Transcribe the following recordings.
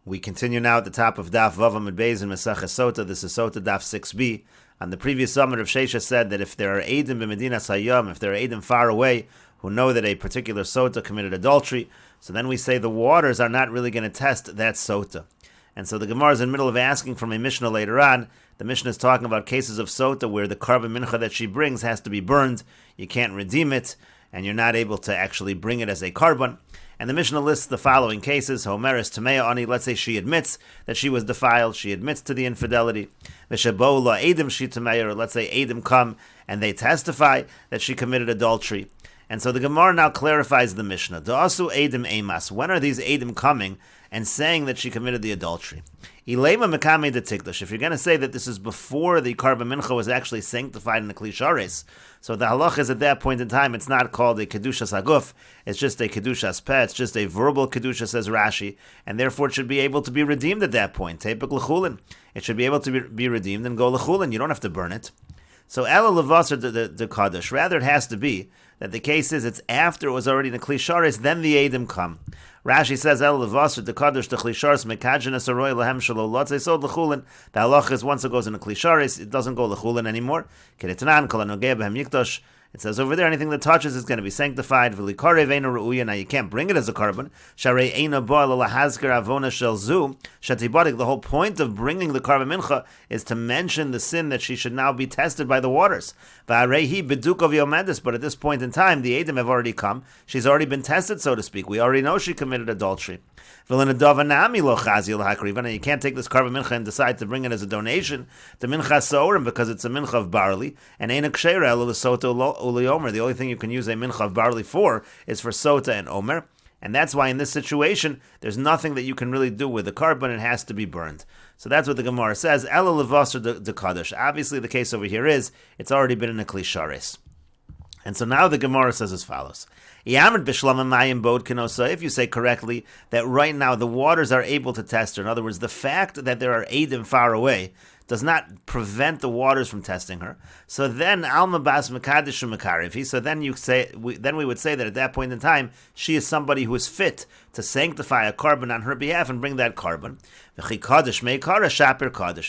We continue now at the top of Daf Vavam Beis in Meseches Sotah. This is Sotah Daf 6b. On the previous summit of Shesha said that if there are Eidim b'Medinas Hayam, if there are Eidim far away who know that a particular Sotah committed adultery, so then we say the waters are not really going to test that Sotah. And so the Gemara is in the middle of asking from a Mishnah later on. The Mishnah is talking about cases of Sotah where the Karban Mincha that she brings has to be burned. You can't redeem it, and you're not able to actually bring it as a Karban. And the Mishnah lists the following cases. Homeris Tamea Ani, let's say she admits that she was defiled, she admits to the infidelity. V'shabo la Eidim she Tamea, or let's say Eidim come and they testify that she committed adultery. And so the Gemara now clarifies the Mishnah. Da'asu Eidim Eimas. When are these Eidim coming and saying that she committed the adultery? Ilema Mekame de Tikdash. If you're going to say that this is before the Karban Mincha was actually sanctified in the Kli Shares, so the halach is at that point in time, it's not called a Kedushas Haguf, it's just a Kedushas Peh, it's just a verbal Kedusha, says Rashi, and therefore it should be able to be redeemed at that point. Tepik L'chulin. It should be able to be redeemed and go L'chulin. You don't have to burn it. So Ela Levasar de Kaddish. Rather, it has to be that the case is it's after it was already in the Kli Shares, then the Eidim come. Rashi says, El Levasar de Kaddish de Kli Shares mekadjen esaroy lehem shelo lotzei sod l'chulin. The halach is once it goes in the Kli Shares, it doesn't go l'chulin anymore. Kedetanan kol hanogeh behem yikdosh. It says over there, anything that touches is going to be sanctified. V'likare ve'ena ru'uya. Now you can't bring it as a carbon. Sharei eina ba lahazker avona shel zu shatibadik. The whole point of bringing the Karban Mincha is to mention the sin that she should now be tested by the waters. V'areihi beduk of yomedis. But at this point in time, the Eidim have already come. She's already been tested, so to speak. We already know she committed adultery. Now you can't take this Karban Mincha and decide to bring it as a donation to Mincha Sorim because it's a Mincha of barley. And ain't a Ksheira elo the Sotah uli Omer. The only thing you can use a Mincha of barley for is for Sotah and Omer. And that's why in this situation, there's nothing that you can really do with the Karban. It has to be burned. So that's what the Gemara says. Ela levasar de Kaddish. Obviously the case over here is, it's already been in a Kli Shares. And so now the Gemara says as follows. If you say correctly that right now the waters are able to test her, in other words, the fact that there are Eidim far away does not prevent the waters from testing her. So then Alma Bas Mekadesh Mekariv. So then we would say that at that point in time she is somebody who is fit to sanctify a Karban on her behalf and bring that Karban.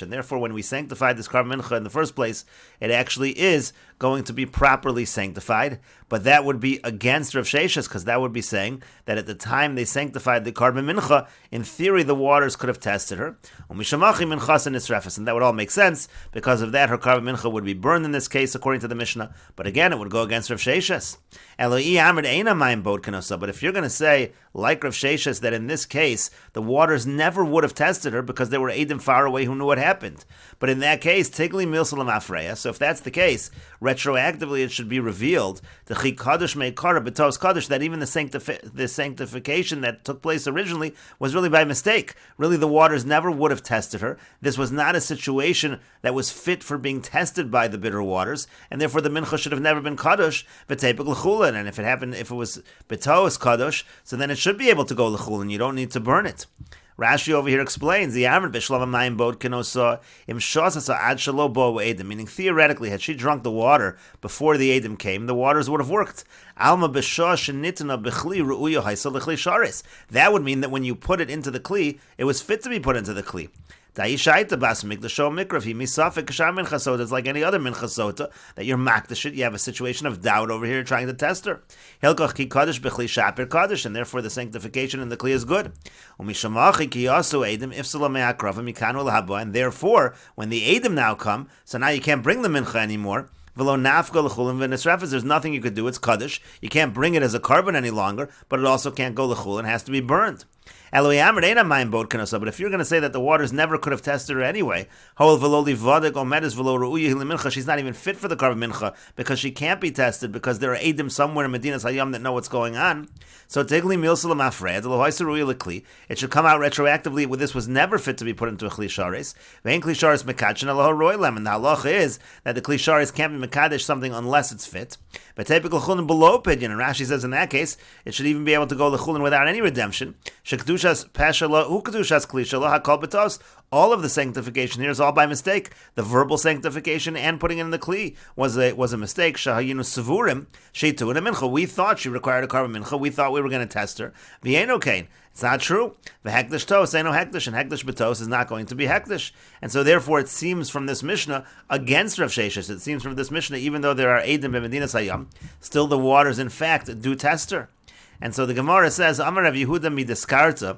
And therefore when we sanctify this Karban Mincha in the first place, it actually is going to be properly sanctified. But that would be against Rav Sheshes, because that would be saying that at the time they sanctified the Karban Mincha, in theory the waters could have tested her. And that would all make sense. Because of that, her Karban Mincha would be burned in this case, according to the Mishnah. But again, it would go against Rav Sheshes. But if you're going to say, like Rav Sheshes, that in this case, the waters never would have tested her because there were Eidim far away who knew what happened. But in that case, Tigli Milsalam Afreya. So if that's the case, retroactively it should be revealed the Chi Kaddish Meikara B'Tos Kaddish, that even the sanctification that took place originally was really by mistake. Really, the waters never would have tested her. This was not a situation that was fit for being tested by the bitter waters, and therefore the Mincha should have never been Kaddish, V'Tepik L'chulin. And if it was B'Tos Kaddish, so then it should be able to go L'chulin. You don't need to burn it. Rashi over here explains the Amr B'Shlam Mayim Bod Kenosa Im Shosasa Ad Shalo Bo Eidim, meaning theoretically, had she drunk the water before the Eidim came, the waters would have worked. Alma B'Shosh Nitna B'Chli Ru'uya Haisa L'Chli Sharis. That would mean that when you put it into the Kli, it was fit to be put into the Kli. It's like any other mincha sota that you're makdash. You have a situation of doubt over here trying to test her. And therefore the sanctification in the kli is good. And therefore, when the Eidim now come, so now you can't bring the mincha anymore. There's nothing you could do. It's kaddish. You can't bring it as a Karban any longer, but it also can't go l'chul and has to be burned. But if you're going to say that the waters never could have tested her anyway, she's not even fit for the Karban Mincha because she can't be tested because there are Eidim somewhere in Medinas Hayam that know what's going on. So it should come out retroactively where this was never fit to be put into a Kli Shares. And the halacha is that the Kli Shares can't be Mekadesh something unless it's fit. But typical Chulin below opinion, and Rashi says in that case, it should even be able to go L'chulin without any redemption. kedushas pesha hu kedushas klisha lo hakol betos. All of the sanctification here is all by mistake. The verbal sanctification and putting it in the kli was a mistake. Shahayinu sevurim sheitu in a mincha. We thought she required a carbon mincha. We thought we were going to test her. V'yeino kain. It's not true. The hekdesh tos ain't no hekdesh, and hekdesh betos is not going to be hekdesh. And so therefore it seems from this Mishnah against Rav Sheshes, it seems from this Mishnah, even though there are Eidim b'Medinas Hayam, still the waters in fact do test her. And so the Gemara says, Amar Rav Yehuda midiskarta.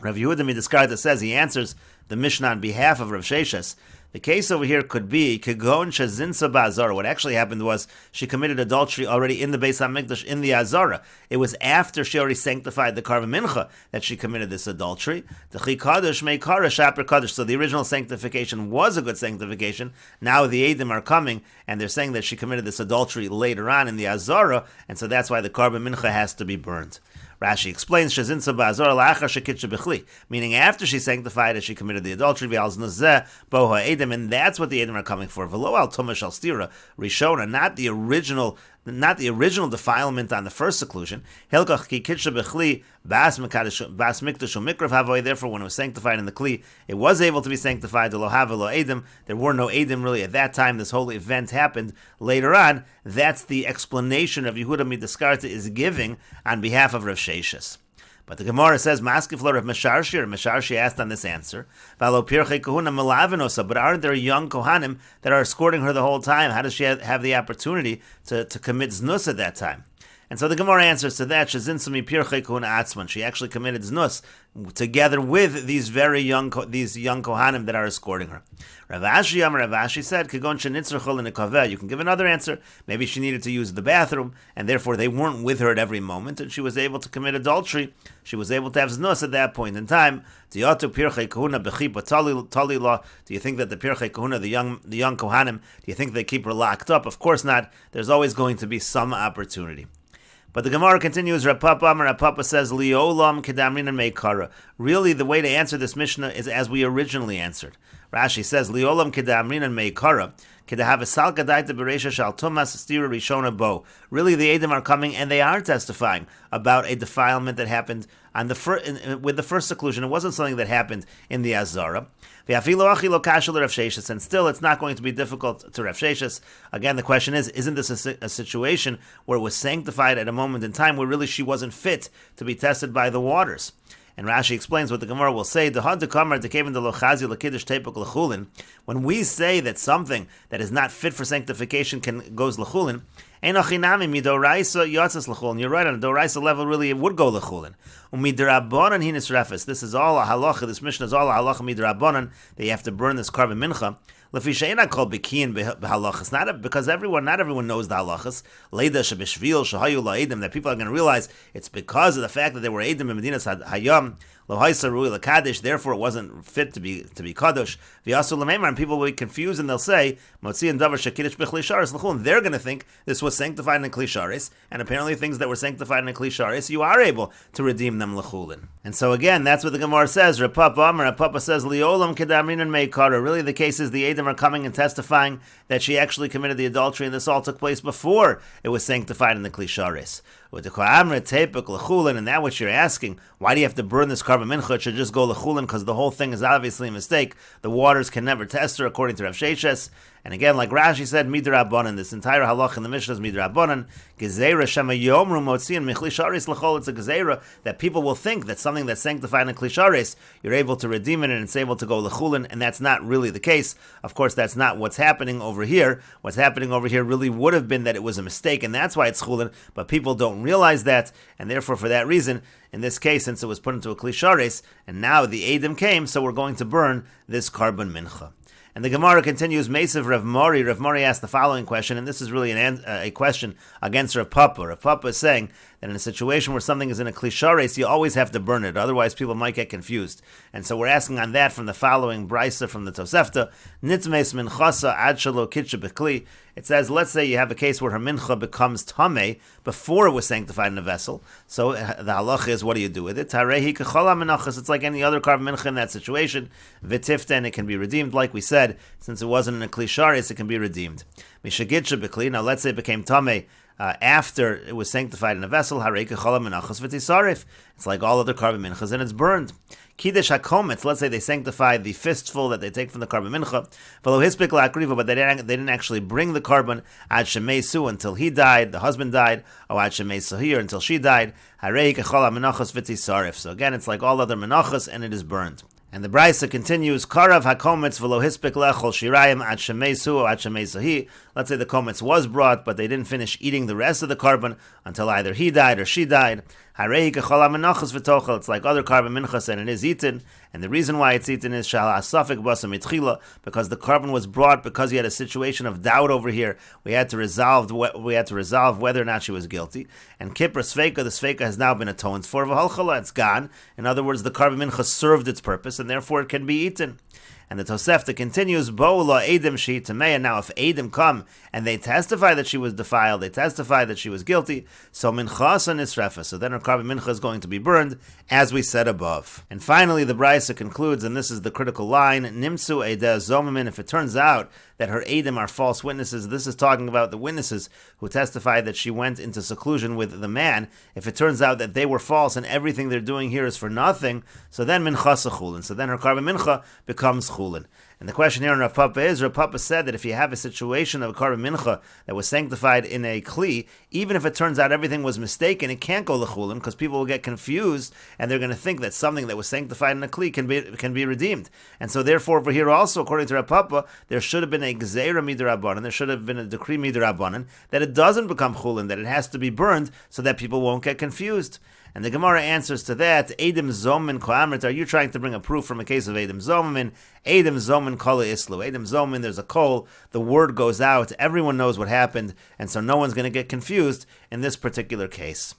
Rav Yehuda midiskarta says, he answers the Mishnah on behalf of Rav Sheshes. The case over here could be Kegon Shazinsa Ba'azara. What actually happened was she committed adultery already in the Beis HaMikdash, in the Azara. It was after she already sanctified the Karva Mincha that she committed this adultery. The Chi Kadosh Mei Kara Shaper Kadosh. So the original sanctification was a good sanctification. Now the Eidim are coming and they're saying that she committed this adultery later on in the Azara, and so that's why the Karva Mincha has to be burned. Rashi explains, meaning after she sanctified it, she committed the adultery, and that's what the Edom are coming for. Rishona, not the original defilement on the first seclusion. Therefore, when it was sanctified in the Kli, it was able to be sanctified. There were no Edom really at that time. This whole event happened later on. That's the explanation of Yehuda Midaskarta is giving on behalf of Rav Sheshes. But the Gemara says, Maskifler of Mesharshi, or Mesharshi asked on this answer, but aren't there young Kohanim that are escorting her the whole time? How does she have the opportunity to commit znus at that time? And so the Gemara answers to that, she actually committed znus together with these young Kohanim that are escorting her. Rav Ashi said, you can give another answer. Maybe she needed to use the bathroom, and therefore they weren't with her at every moment, and she was able to commit adultery. She was able to have znus at that point in time. Do you think that the Pirchei Kahuna, the young Kohanim, do you think they keep her locked up? Of course not. There's always going to be some opportunity. But the Gemara continues, Rav Papa says, Liolam kedamrin and meikara. Really, the way to answer this Mishnah is as we originally answered. Rashi says, Liolam kedamrin and meikara. Really, the Edom are coming and they are testifying about a defilement that happened on with the first seclusion. It wasn't something that happened in the Azara. And still, it's not going to be difficult to Rav Sheshes. Again, the question is, isn't this a situation where it was sanctified at a moment in time where really she wasn't fit to be tested by the waters? And Rashi explains what the Gemara will say. When we say that something that is not fit for sanctification goes l'chulin, you're right, on a doraisa level, really it would go l'chulin. This is all a halacha, this Mishnah is all a halacha midrabanan, that you have to burn this carbon mincha. Not because not everyone knows the halachas. That people are going to realize it's because of the fact that they were Eidim in Medinas Hayam. Therefore, it wasn't fit to be kadosh. And people will be confused and they'll say, they're going to think this was sanctified in Kli Sharis, and apparently things that were sanctified in Kli Sharis, you are able to redeem them l'chulin. And so again, that's what the Gemara says. Rav Papa says, Liolam kedamrin and meikara. Really, the case is the Eidim are coming and testifying that she actually committed the adultery, and this all took place before it was sanctified in the Kli Sharis. And that which you're asking, why do you have to burn this carbon mincha? It should just go l'chulin because the whole thing is obviously a mistake. The waters can never test her, according to Rav Sheshes. And again, like Rashi said, midrabanan. This entire halach in the Mishnah is midrabanan. Gezeira shema yomru motziin michli sharis l'chol. It's a gezeira that people will think that something that's sanctified in kli sharis, you're able to redeem it and it's able to go l'chulin, and that's not really the case. Of course, that's not what's happening over here. What's happening over here really would have been that it was a mistake, and that's why it's chulin. But people don't realize that, and therefore, for that reason, in this case, since it was put into a kli sharis, and now the Eidim came, so we're going to burn this carbon mincha. And the Gemara continues, Mesev Rav Mori. Rav Mori asked the following question, and this is really a question against Rav Papa. Rav Papa is saying that in a situation where something is in a kli sharis, you always have to burn it, otherwise people might get confused. And so we're asking on that from the following brisa from the Tosefta, Nitzmes minchasa ad shelo kitcha b'kli. It says, let's say you have a case where her mincha becomes tameh before it was sanctified in a vessel. So the halacha is, what do you do with it? Tarehi kechala minachas. It's like any other carbon mincha in that situation. V'tiften, it can be redeemed. Like we said, since it wasn't in a kli sharis, it can be redeemed. Mishagitcha b'kli. Now let's say it became tameh after it was sanctified in a vessel, it's like all other carbon minchas and it's burned. Kiddush hakometz, let's say they sanctify the fistful that they take from the carbon mincha, but they didn't actually bring the carbon ad shemesu until he died, the husband died, or ad shemesu until she died. So again, it's like all other menachas and it is burned. And the Brisa continues, Karav hakometz v'lo hispik lechol shirayim ad shemesu or ad shemesahi. Let's say the kometz was brought, but they didn't finish eating the rest of the carbon until either he died or she died. It's like other carbon minchas and it is eaten. And the reason why it's eaten is because the carbon was brought because he had a situation of doubt over here. We had to resolve whether or not she was guilty. And Kippur Sveika, the Sveika has now been atoned for. It's gone. In other words, the carbon mincha served its purpose and therefore it can be eaten. And the Tosefta continues, Bo'ula Edim Shi Tameya. Now, if Edim come and they testify that she was defiled, they testify that she was guilty, so Minchasa Nisrefa. So then her carbon mincha is going to be burned, as we said above. And finally, the Brisa concludes, and this is the critical line, Nimtsu Eideh Zomamin. If it turns out that her Edim are false witnesses, this is talking about the witnesses who testified that she went into seclusion with the man. If it turns out that they were false and everything they're doing here is for nothing, so then Minchasa Chulin. So then her carbon mincha becomes Chulin. And the question here in Rav Papa is, Rav Papa said that if you have a situation of a carbon mincha that was sanctified in a kli, even if it turns out everything was mistaken, it can't go l'chulin because people will get confused and they're going to think that something that was sanctified in a kli can be redeemed. And so therefore over here also, according to Rav Papa, there should have been a gzeira midrabanan, there should have been a decree midrabanan, that it doesn't become chulin, that it has to be burned so that people won't get confused. And the Gemara answers to that, Edim Zomin Koamrit, are you trying to bring a proof from a case of Edim Zomin? Edim Zomin Kala Islu. Edim Zomin, there's a kol, the word goes out, everyone knows what happened, and so no one's going to get confused in this particular case.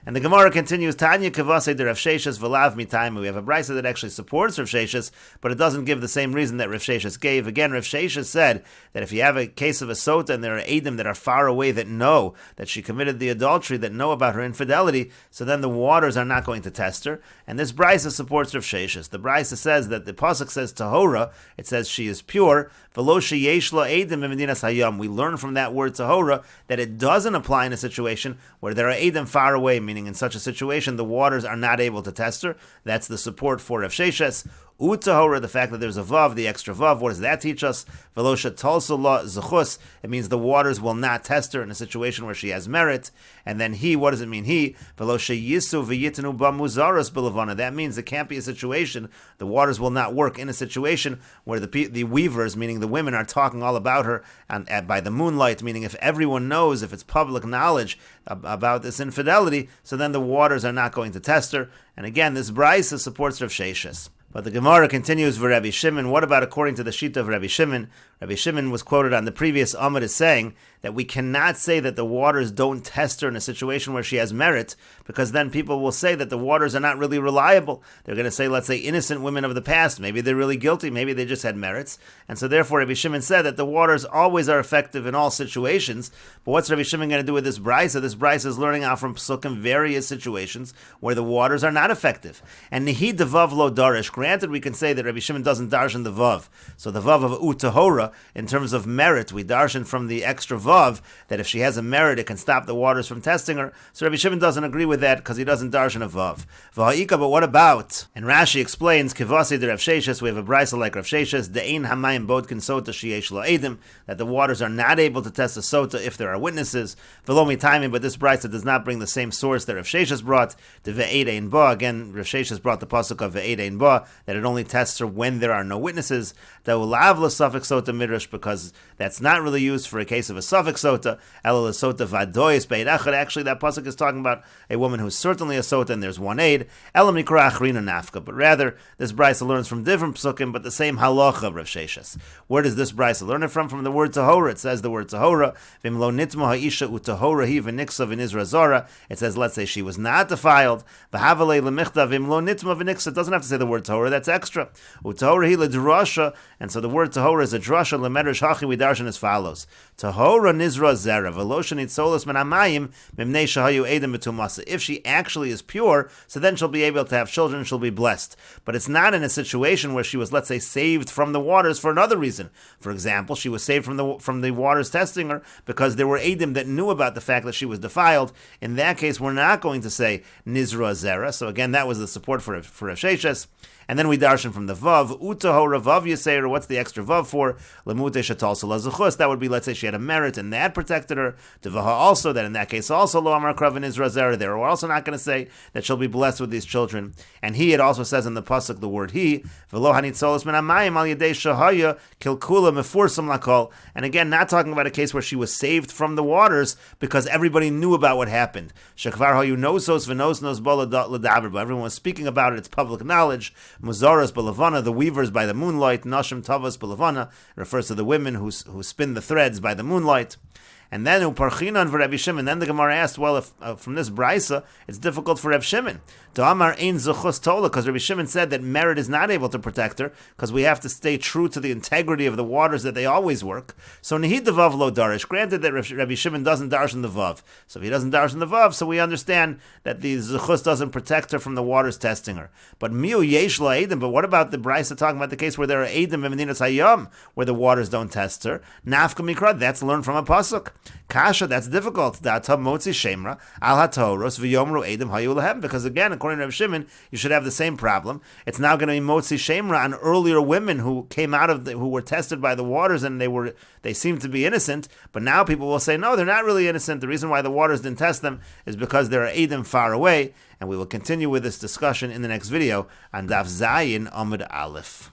And the Gemara continues, Tanya Kavase de Rav Sheshes v'lav mitayim. We have a brisa that actually supports Rav Sheshes, but it doesn't give the same reason that Rav Sheshes gave. Again, Rav Sheshes said that if you have a case of a sotah and there are Eidim that are far away that know that she committed the adultery, that know about her infidelity, so then the waters are not going to test her. And this brisa supports Rav Sheshes. The brisa says that the pasuk says tahora, it says she is pure. V'lo sheyesh lo Eidim b'medinas hayam. We learn from that word tahora that it doesn't apply in a situation where there are Eidim far away, meaning in such a situation the waters are not able to test her. That's the support for Rav Sheshes. Utahora, the fact that there's a vav, the extra vav, what does that teach us? Velosha talsula zechus, it means the waters will not test her in a situation where she has merit. And then he, what does it mean he? Velosha yisu v'yitanu bamuzaras bilavana, that means it can't be a situation, the waters will not work in a situation where the weavers, meaning the women, are talking all about her and by the moonlight, meaning if everyone knows, if it's public knowledge about this infidelity, so then the waters are not going to test her. And again, this brisa supports Rav Sheshes. But the Gemara continues with Rabbi Shimon. What about according to the Shita of Rabbi Shimon? Rabbi Shimon was quoted on the previous Amud as saying that we cannot say that the waters don't test her in a situation where she has merit, because then people will say that the waters are not really reliable. They're going to say, let's say, innocent women of the past, maybe they're really guilty, maybe they just had merits. And so therefore Rabbi Shimon said that the waters always are effective in all situations. But what's Rabbi Shimon going to do with this brisa? This brisa is learning out from Psukim various situations where the waters are not effective. And Nihi devav lo darish. Granted, we can say that Rabbi Shimon doesn't darshan the vav. So the vav of utahora, in terms of merit, we darshan from the extra vav, that if she has a merit, it can stop the waters from testing her. So Rabbi Shimon doesn't agree with that because he doesn't darshan a vav. V'ha'ika, but what about? And Rashi explains, Kivasi de Rav Sheshes, we have a brisa like Rav Sheshes, De'ein hamayim bodkin sotah sheyesh lo edim, that the waters are not able to test a sotah if there are witnesses. V'lo mitayim, but this brisa does not bring the same source that Rav Sheshes brought, the ve'edein ba. Again, Rav Sheshes brought the pasuk of ve'edein ba, that it only tests her when there are no witnesses. De'ulav l'safek sotah midrash, because that's not really used for a case of a suffix sotah. Ela l'sotah vadoyis be'ed echad. Actually, that pasuk is talking about a woman who's certainly a sotah and there's one aid. Ela mikra achrina nafka. But rather, this brisa learns from different psukim, but the same halacha of Rav Sheshes. Where does this brisa learn it from? From the word tahora. It says the word tahora. Vim lo nitma ha'isha utahora hi v'niksa v'nizra zara. It says, let's say she was not defiled. V'havalei l'michta vim lo nitma v'niksa. It doesn't have to say the word tahora. tahora that's extra. Utahora hi l'drasha, and so the word tahora is a drasha lemedrash hachi. We darshan as follows: Tahora nizra zera v'lo shenitzolos min hamayim mimnei shahayu edem b'tumasa. If she actually is pure, so then she'll be able to have children. She'll be blessed. But it's not in a situation where she was, let's say, saved from the waters for another reason. For example, she was saved from the waters testing her because there were edem that knew about the fact that she was defiled. In that case, we're not going to say nizra zera. So again, that was the support for Meseches. And then we darshan from the vav, utahora vav yaseir. What's the extra vav for? Lemute shatal salazuchus. That would be, let's say, she had a merit and that protected her. Devaha also, that in that case also lo amar krav nizra zera. There, we're also not going to say that she'll be blessed with these children. And he, it also says in the pasuk the word he, v'lo hanitzolos min hamayim al yedei shahaya kilkula mefursam lakol. And again, not talking about a case where she was saved from the waters because everybody knew about what happened. Shekvar hayu nosos v'nosnos bola l'daber. But everyone was speaking about it. It's public knowledge. Muzaras Balavana, the weavers by the moonlight. Nashim Tavas Balavana refers to the women who spin the threads by the moonlight. And then Uparchinan for Rabbi Shimon. Then the Gemara asked, well, if from this brisa, it's difficult for Rabbi Shimon. To Amar Ein Zuchus Tola, because Rabbi Shimon said that merit is not able to protect her, because we have to stay true to the integrity of the waters that they always work. So Nihid the Vav Lo Darish. Granted that Rabbi Shimon doesn't darshan the Vav. So if he doesn't darshan the Vav, so we understand that the Zuchus doesn't protect her from the waters testing her. But Miu Yesh La Eidim, but what about the brisa talking about the case where there are Eidim in Medinas Hayam, where the waters don't test her? Nafka Mikra, that's learned from a pasuk. Kasha, that's difficult. Da'atab motzi shemra al hatoros v'yomru edim hayu lehem. Because again, according to Reb Shimon, you should have the same problem. It's now going to be motzi shemra on earlier women who came out of who were tested by the waters and they seemed to be innocent. But now people will say no, they're not really innocent. The reason why the waters didn't test them is because there are edim far away. And we will continue with this discussion in the next video on Daf Zayin Amud Aleph.